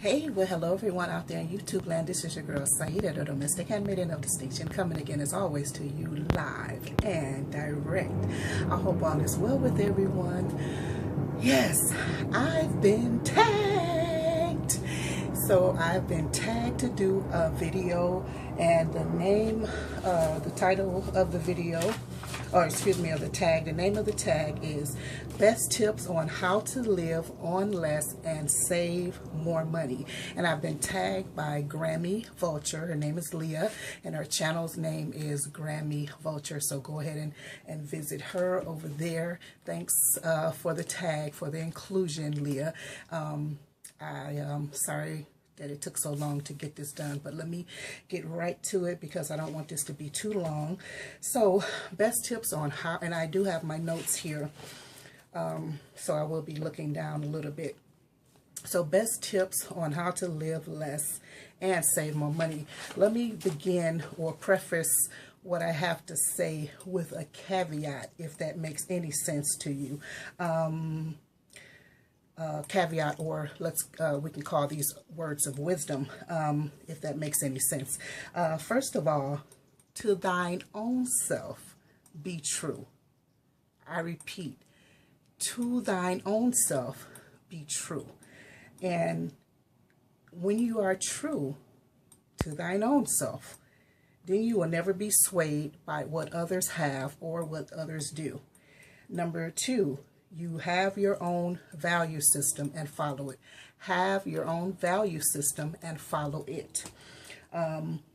Hey, well, hello everyone out there in YouTube land. This is your girl Saida, the domestic handmaiden of distinction, coming again as always to you live and direct. I hope all is well with everyone. Yes, I've been tagged. So I've been tagged to do a video, and the title of the video, or excuse me, of the tag, the name of the tag is Best Tips on How to Live on Less and Save More Money. And I've been tagged by Grammy Vulture. Her name is Leah, and her channel's name is Grammy Vulture. So go ahead and visit her over there. Thanks for the tag, for the inclusion, Leah. I am sorry that it took so long to get this done, but let me get right to it because I don't want this to be too long. So best tips on how, and I do have my notes here, so I will be looking down a little bit. So best tips on how to live less and save more money. Let me begin or preface what I have to say with a caveat, if that makes any sense to you. Caveat, or we can call these words of wisdom, if that makes any sense. First of all, to thine own self be true. I repeat, to thine own self be true. And when you are true to thine own self, then you will never be swayed by what others have or what others do. Number two, you have your own value system and follow it. Have your own value system and follow it.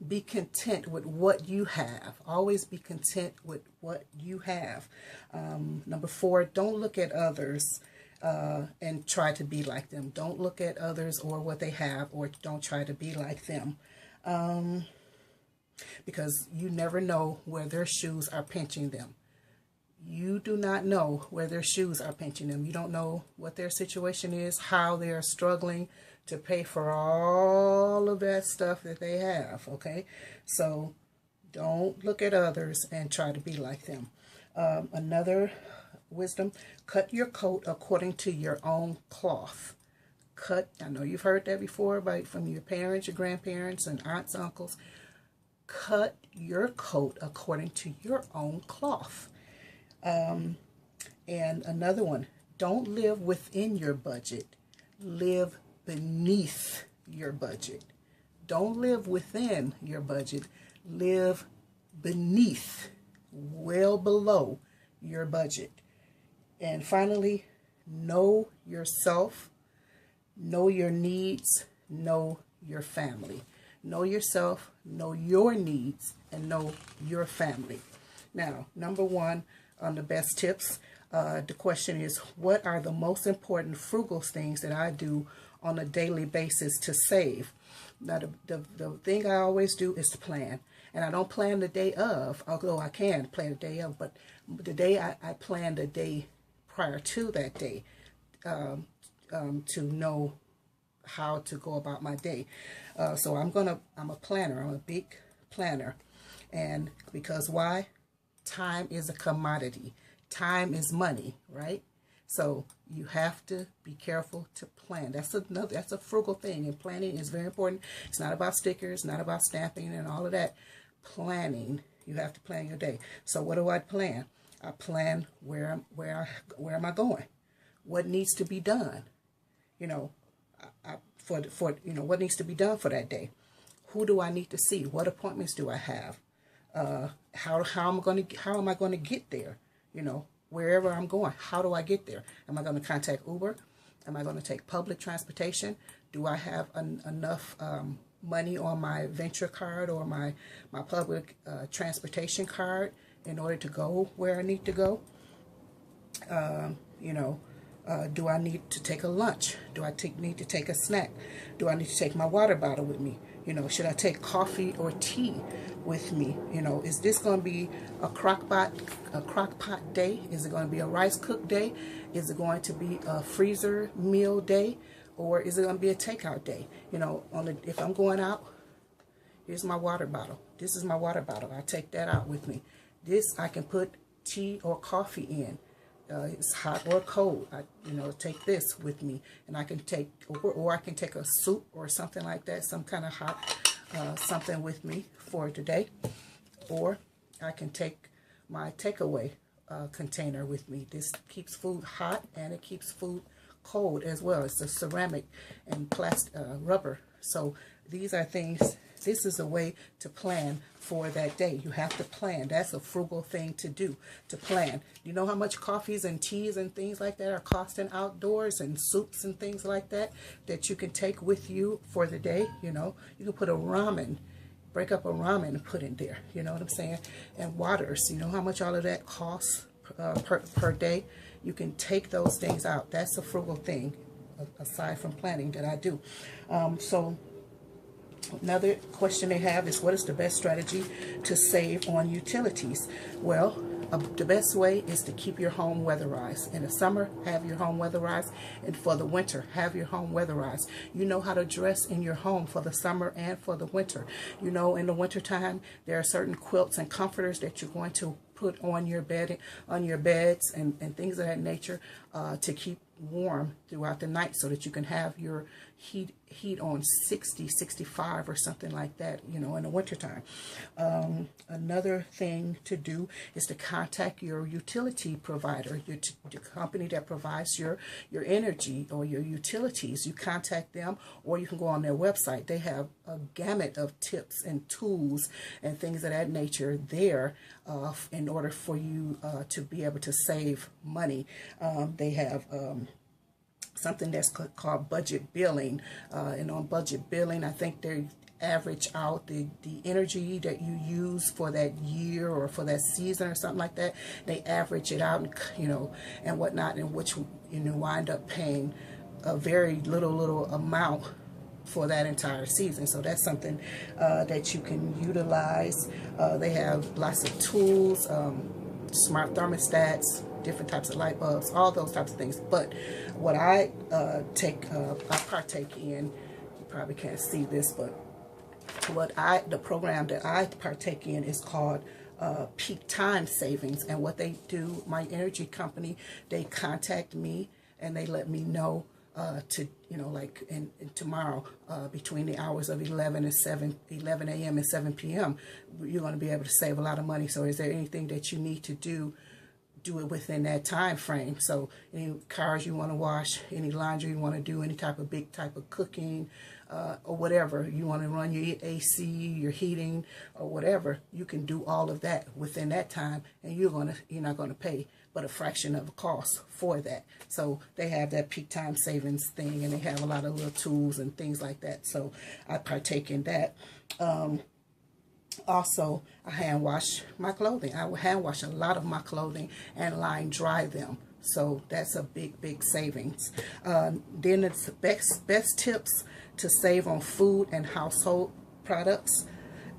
Be content with what you have. Always be content with what you have. Number four, don't look at others and try to be like them. Don't look at others or what they have, or don't try to be like them. Because you never know where their shoes are pinching them. You do not know where their shoes are pinching them. You don't know what their situation is, how they are struggling to pay for all of that stuff that they have, okay? So don't look at others and try to be like them. Another wisdom, cut your coat according to your own cloth. I know you've heard that before from your parents, your grandparents, and aunts, uncles. Cut your coat according to your own cloth. And another one, don't live within your budget. Live beneath your budget. Don't live within your budget. Live beneath, well below your budget. And finally, know yourself, know your needs, know your family. Know yourself, know your needs, and know your family. Now, number one, on the best tips, the question is, what are the most important frugal things that I do on a daily basis to save? Now, the thing I always do is to plan. And I don't plan the day of, although I can plan the day of, but the day I plan the day prior to that day to know how to go about my day. So I'm a planner. I'm a big planner. And because why? Time is a commodity. Time is money, right? So you have to be careful to plan. That's a frugal thing, and planning is very important. It's not about stickers, not about stamping and all of that. Planning, you have to plan your day. So what do I plan? I plan where am I going? What needs to be done? You know, for what needs to be done for that day. Who do I need to see? What appointments do I have? How am I going to get there? You know, wherever I'm going, how do I get there? Am I going to contact Uber? Am I going to take public transportation? Do I have enough money on my venture card or my public transportation card in order to go where I need to go? Do I need to take a lunch? Do I need to take a snack? Do I need to take my water bottle with me? You know, should I take coffee or tea with me? You know, is this going to be a crock pot day? Is it going to be a rice cook day? Is it going to be a freezer meal day? Or is it going to be a takeout day? You know, if I'm going out, here's my water bottle. This is my water bottle. I take that out with me. This I can put tea or coffee in. it's hot or cold. Take this with me, and I can take, or I can take a soup or something like that, some kind of hot something with me for today, or I can take my takeaway container with me. This keeps food hot and it keeps food cold as well. It's a ceramic and plastic rubber. So these are things. This is a way to plan for that day. You have to plan. That's a frugal thing to do, to plan. You know how much coffees and teas and things like that are costing outdoors, and soups and things like that you can take with you for the day. You can put a ramen, break up a ramen and put in there. You know what I'm saying? And waters. You know how much all of that costs per day? You can take those things out. That's a frugal thing, aside from planning, that I do. So another question they have is, what is the best strategy to save on utilities? Well, the best way is to keep your home weatherized. In the summer, have your home weatherized, and for the winter, have your home weatherized. You know how to dress in your home for the summer and for the winter. In the winter time, there are certain quilts and comforters that you're going to put on your bed, on your beds, and things of that nature, to keep warm throughout the night, so that you can have your heat on 60, 65 or something like that, in the wintertime. Another thing to do is to contact your utility provider, your company that provides your energy or your utilities. You contact them, or you can go on their website. They have a gamut of tips and tools and things of that nature there in order for you to be able to save money. They have something that's called budget billing, and on budget billing, I think they average out the energy that you use for that year or for that season or something like that. They average it out, and whatnot, and which wind up paying a very little amount for that entire season. So that's something that you can utilize. They have lots of tools, smart thermostats, different types of light bulbs, all those types of things. But what I partake in, you probably can't see this, but the program that I partake in is called peak time savings. And what they do, my energy company, they contact me and they let me know like in tomorrow, between the hours of 11 a.m. and 7 p.m., you're going to be able to save a lot of money. So is there anything that you need to do it within that time frame? So any cars you want to wash, any laundry you want to do, any big type of cooking, or whatever you want to run your AC, your heating, or whatever, you can do all of that within that time, and you're not going to pay but a fraction of the cost for that. So they have that peak time savings thing, and they have a lot of little tools and things like that. So I partake in that. Also, I hand wash my clothing. I will hand wash a lot of my clothing and line dry them. So that's a big savings. Then it's best tips to save on food and household products.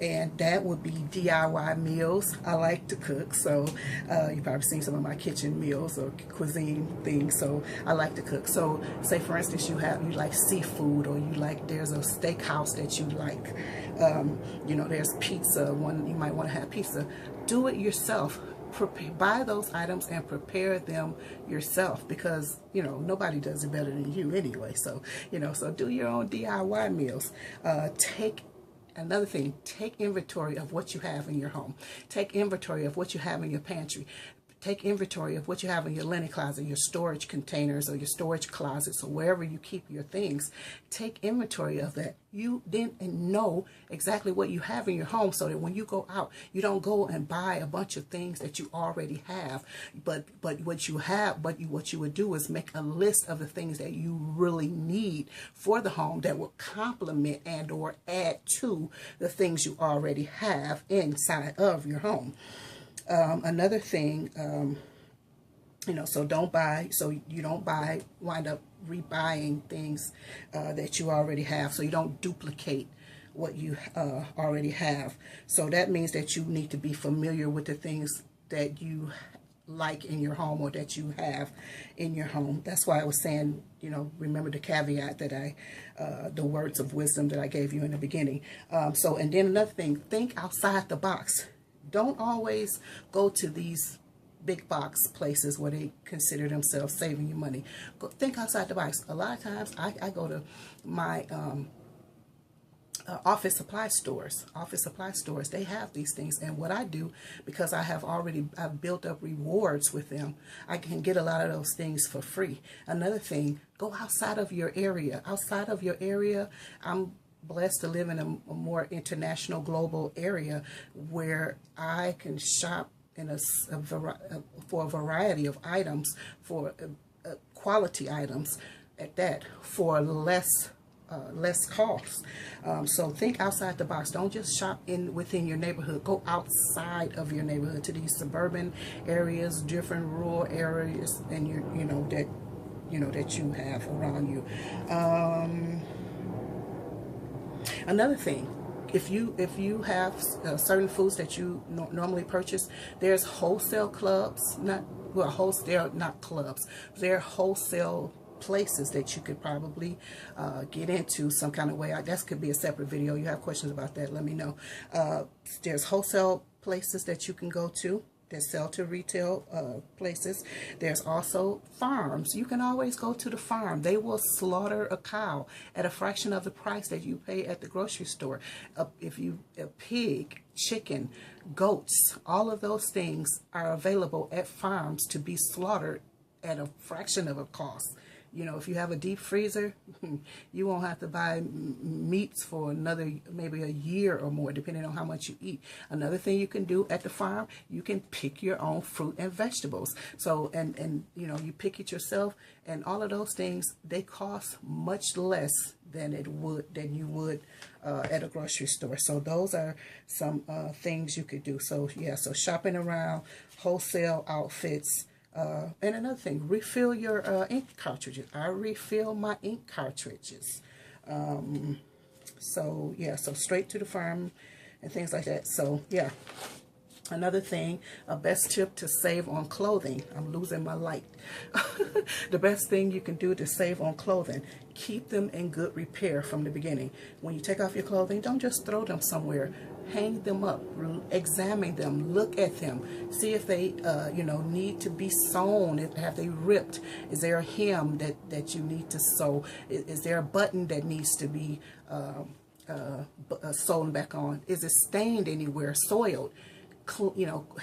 And that would be DIY meals. I like to cook, so you've probably seen some of my kitchen meals or cuisine things. So I like to cook. So say for instance you like seafood, or there's a steakhouse that you like. There's pizza. You might want to have pizza. Do it yourself. Buy those items and prepare them yourself, because nobody does it better than you anyway. So so do your own DIY meals. Another thing, take inventory of what you have in your home. Take inventory of what you have in your pantry. Take inventory of what you have in your linen closet, your storage containers, or your storage closets, or wherever you keep your things. Take inventory of that. You then know exactly what you have in your home, so that when you go out, you don't go and buy a bunch of things that you already have. But what you would do is make a list of the things that you really need for the home that will complement and or add to the things you already have inside of your home. Another thing, so you don't wind up rebuying things that you already have, so you don't duplicate what you already have. So that means that you need to be familiar with the things that you like in your home, or that you have in your home. That's why I was saying, remember the caveat that the words of wisdom that I gave you in the beginning. And then another thing, think outside the box. Don't always go to these big box places where they consider themselves saving you money. Go, think outside the box. A lot of times I go to my office supply stores. They have these things, and what I do, because I've built up rewards with them, I can get a lot of those things for free. Another thing, go outside of your area. I'm blessed to live in a more international, global area where I can shop in for a variety of items, for quality items at that, for less cost. So think outside the box. Don't just shop within your neighborhood. Go outside of your neighborhood to these suburban areas, different rural areas, and that you have around you. Another thing, if you have certain foods that you normally purchase, there's wholesale clubs, not clubs. They're wholesale places that you could probably get into some kind of way. That could be a separate video. You have questions about that, let me know. There's wholesale places that you can go to that sell to retail places. There's also farms. You can always go to the farm. They will slaughter a cow at a fraction of the price that you pay at the grocery store. A pig, chicken, goats, all of those things are available at farms to be slaughtered at a fraction of a cost. If you have a deep freezer, you won't have to buy meats for maybe a year or more, depending on how much you eat. Another thing you can do at the farm, you can pick your own fruit and vegetables. So, and you pick it yourself, and all of those things, they cost much less than you would at a grocery store. So those are some things you could do. So yeah, so shopping around, wholesale outfits. And another thing, refill your ink cartridges. I refill my ink cartridges. So yeah, so straight to the farm and things like that. So yeah. Another thing, a best tip to save on clothing. I'm losing my light. The best thing you can do to save on clothing, keep them in good repair from the beginning. When you take off your clothing, don't just throw them somewhere. Hang them up, examine them, look at them, see if they, need to be sewn. Have they ripped? Is there a hem that you need to sew? Is there a button that needs to be sewn back on? Is it stained anywhere, soiled?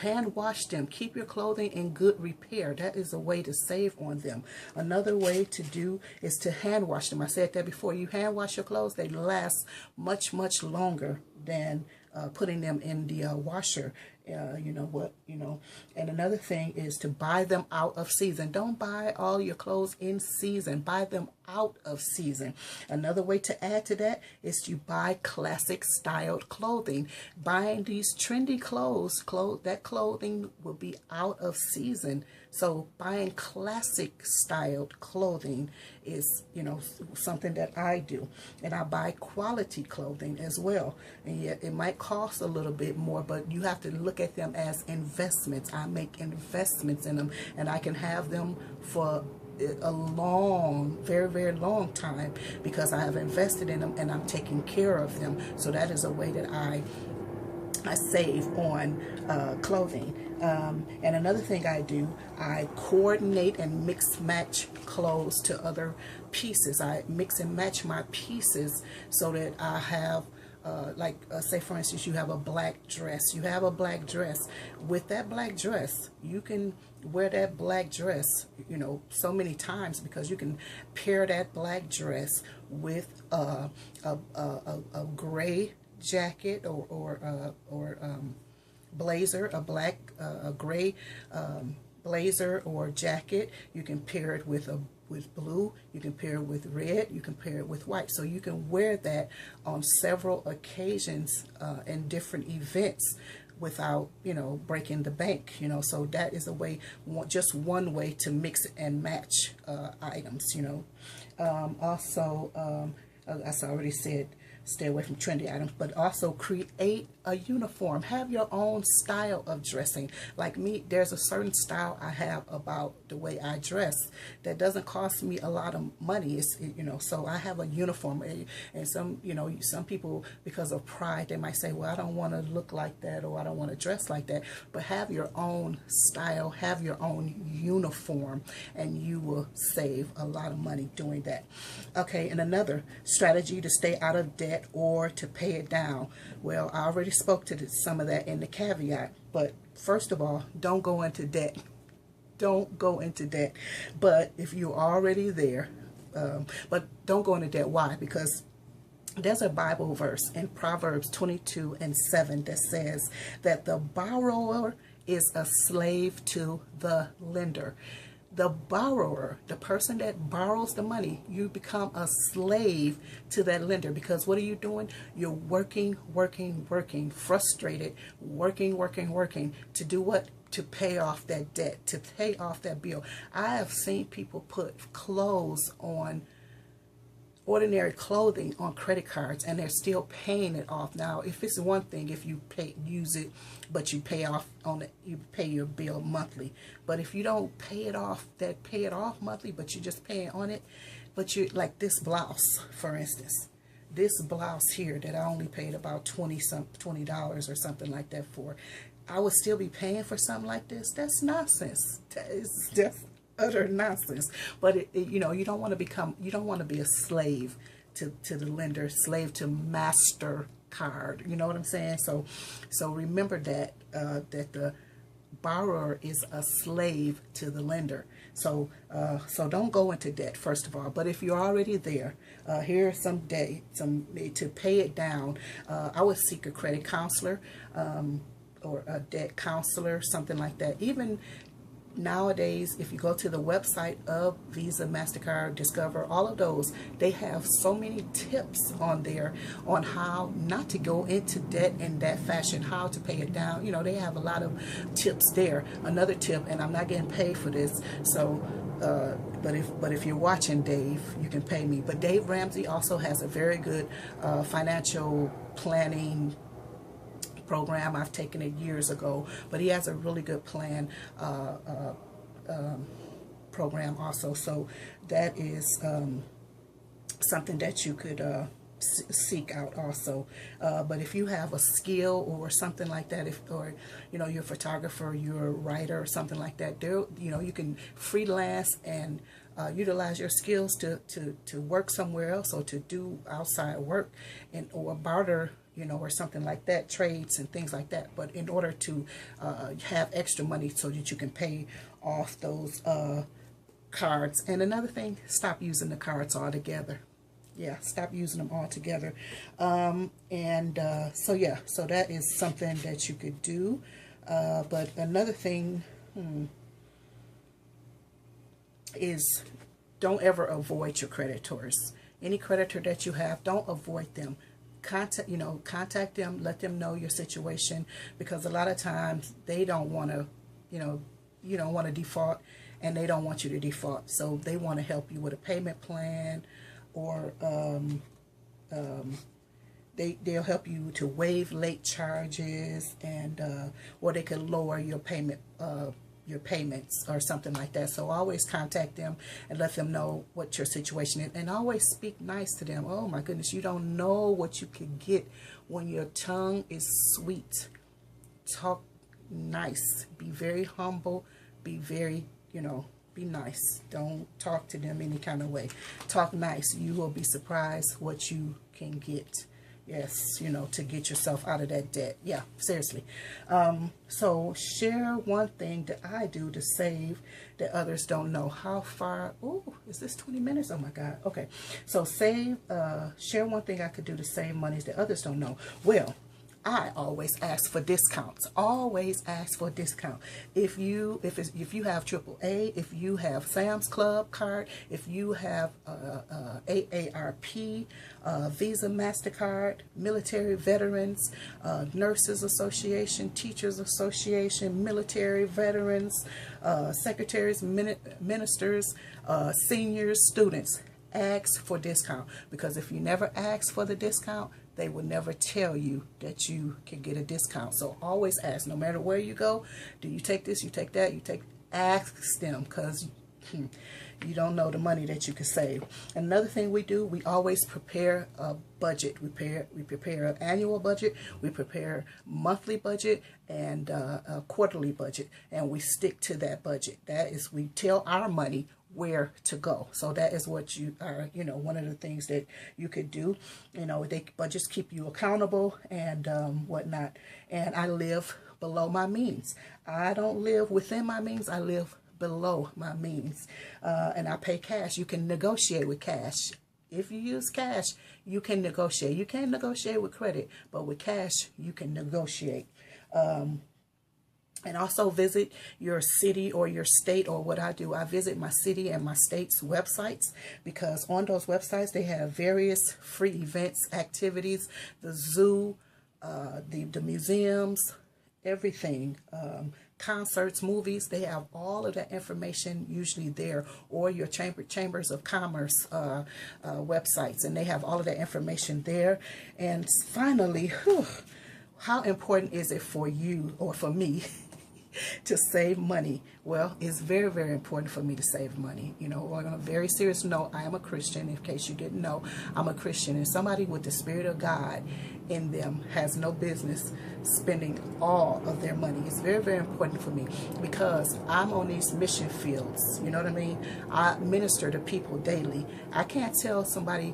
Hand wash them. Keep your clothing in good repair. That is a way to save on them. Another way to do is to hand wash them. I said that before. You hand wash your clothes, they last much, much longer than putting them in the washer. And another thing is to buy them out of season. Don't buy all your clothes in season. Buy them out of season. Another way to add to that is to buy classic styled clothing. Buying these trendy clothes, that clothing will be out of season. So buying classic styled clothing is, something that I do. And I buy quality clothing as well. And yet it might cost a little bit more, but you have to look at them as investments. I make investments in them, and I can have them for a long, very, very long time because I have invested in them and I'm taking care of them. So that is a way that I save on clothing. And another thing I do, I coordinate and mix match clothes to other pieces. I mix and match my pieces so that I have say for instance, you have a black dress. You have a black dress. With that black dress, you can wear that black dress, so many times, because you can pair that black dress with a gray jacket or blazer, a gray blazer or jacket. You can pair it with blue, you can pair it with red, you can pair it with white. So you can wear that on several occasions and different events without, breaking the bank, So that is a way, just one way to mix and match items, Also, as I already said, stay away from trendy items, but also create a uniform. Have your own style of dressing. Like me, there's a certain style I have about the way I dress that doesn't cost me a lot of money. So I have a uniform. And some people, because of pride, they might say, well, I don't want to look like that, or I don't want to dress like that. But have your own style, have your own uniform, and you will save a lot of money doing that. Okay, and another strategy to stay out of debt or to pay it down. Well, I already spoke to some of that in the caveat, but first of all, don't go into debt. Don't go into debt. But if you're already there, but don't go into debt. Why? Because there's a Bible verse in Proverbs 22:7 that says that the borrower is a slave to the lender. The borrower, the person that borrows the money, you become a slave to that lender, because what are you doing? You're working, frustrated, working to do what? To pay off that debt, to pay off that bill. I have seen people put clothes on, ordinary clothing on credit cards, and they're still paying it off. Now, if it's one thing, if you use it, but you pay off on it, you pay your bill monthly. But if you don't pay it off monthly, but you just pay on it, but you, like this blouse, for instance, this blouse here that I only paid about $20 or something like that for, I would still be paying for something like this. That's nonsense. That is just utter nonsense. But you don't want to be a slave to the lender, slave to MasterCard. You know what I'm saying? So remember that that the borrower is a slave to the lender. So don't go into debt, first of all. But if you're already there, here's some to pay it down. I would seek a credit counselor, or a debt counselor, something like that. Even nowadays, if you go to the website of Visa, MasterCard, Discover, all of those, they have so many tips on there on how not to go into debt in that fashion, how to pay it down. They have a lot of tips there. Another tip, and I'm not getting paid for this, so but if you're watching, Dave, you can pay me. But Dave Ramsey also has a very good financial planning program. I've taken it years ago, but he has a really good plan program also. So that is something that you could seek out also. But if you have a skill or something like that, or you're a photographer, you're a writer or something like that, you can freelance and utilize your skills to work somewhere else, or to do outside work, or barter, or something like that, trades and things like that. But in order to have extra money so that you can pay off those cards. And another thing, stop using the cards altogether. Yeah, stop using them altogether. So that is something that you could do. But another thing is, don't ever avoid your creditors. Any creditor that you have, don't avoid them. Contact them, let them know your situation, because a lot of times they don't want to, you don't want to default, and they don't want you to default. So they want to help you with a payment plan, or they'll help you to waive late charges, and or they can lower your payments or something like that. So always contact them and let them know what your situation is, and always speak nice to them. Oh my goodness, you don't know what you could get when your tongue is sweet. Talk nice, be very humble, be very, be nice. Don't talk to them any kind of way. Talk nice. You will be surprised what you can get. Yes, to get yourself out of that debt. Yeah, seriously. So share one thing that I do to save that others don't know. How far? Oh, is this 20 minutes? Oh my God. Okay. So share one thing I could do to save monies that others don't know. Well, I always ask for discounts. Always ask for a discount. If you have AAA, if you have Sam's Club card, if you have AARP, Visa, MasterCard, military veterans, Nurses Association, Teachers Association, military veterans, secretaries, ministers, seniors, students. Ask for discount, because if you never ask for the discount, they will never tell you that you can get a discount. So always ask, no matter where you go. Do you take this? You take that? Ask them, because you don't know the money that you can save. Another thing we do, we always prepare a budget. We prepare an annual budget, we prepare monthly budget, and a quarterly budget, and we stick to that budget. That is, we tell our money where to go. So that is what you are, one of the things that you could do. Budgets keep you accountable and whatnot. And I live below my means. I don't live within my means. I live below my means. And I pay cash. You can negotiate with cash. If you use cash, you can negotiate. You can't negotiate with credit, but with cash, you can negotiate. And also visit your city or your state, or what I do, I visit my city and my state's websites, because on those websites, they have various free events, activities, the zoo, the museums, everything, concerts, movies. They have all of that information usually there, or your chambers of commerce websites, and they have all of that information there. And finally, how important is it for you or for me to save money? Well, it's very, very important for me to save money. On a very serious note, I am a Christian. In case you didn't know, I'm a Christian, and somebody with the Spirit of God in them has no business spending all of their money. It's very, very important for me, because I'm on these mission fields. You know what I mean? I minister to people daily. I can't tell somebody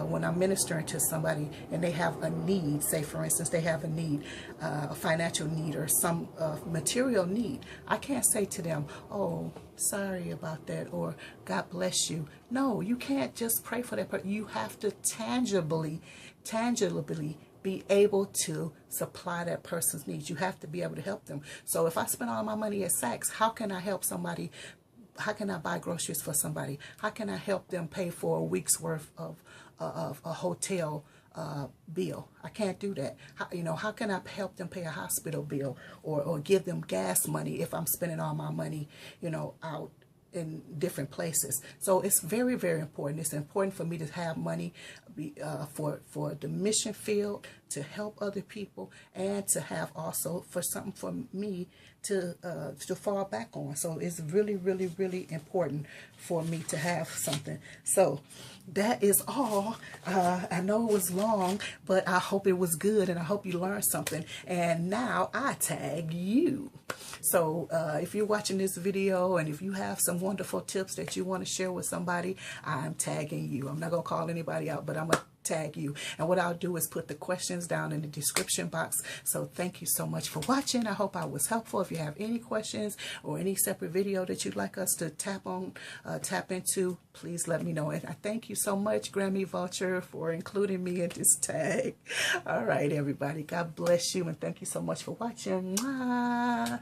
when I'm ministering to somebody and they have a need, say for instance, they have a need, a financial need or some material need. I can't say to them, oh, sorry about that, or God bless you. No, you can't just pray for that person. You have to tangibly be able to supply that person's needs. You have to be able to help them. So if I spend all my money at Saks, how can I help somebody? How can I buy groceries for somebody? How can I help them pay for a week's worth of a hotel bill? I can't do that. How can I help them pay a hospital bill, or give them gas money if I'm spending all my money, out in different places? So it's very, very important. It's important for me to have money for the mission field, to help other people, and to have also for something for me to fall back on. So it's really, really, really important for me to have something. So that is all. I know it was long, but I hope it was good, and I hope you learned something. And now I tag you. So if you're watching this video, and if you have some wonderful tips that you want to share with somebody, I'm tagging you. I'm not going to call anybody out, but I'm going to tag you. And what I'll do is put the questions down in the description box. So thank you so much for watching. I hope I was helpful. If you have any questions or any separate video that you'd like us to tap into, please let me know. And I thank you so much, Grammy Vulture, for including me in this tag. All right, everybody. God bless you, and thank you so much for watching. Mwah.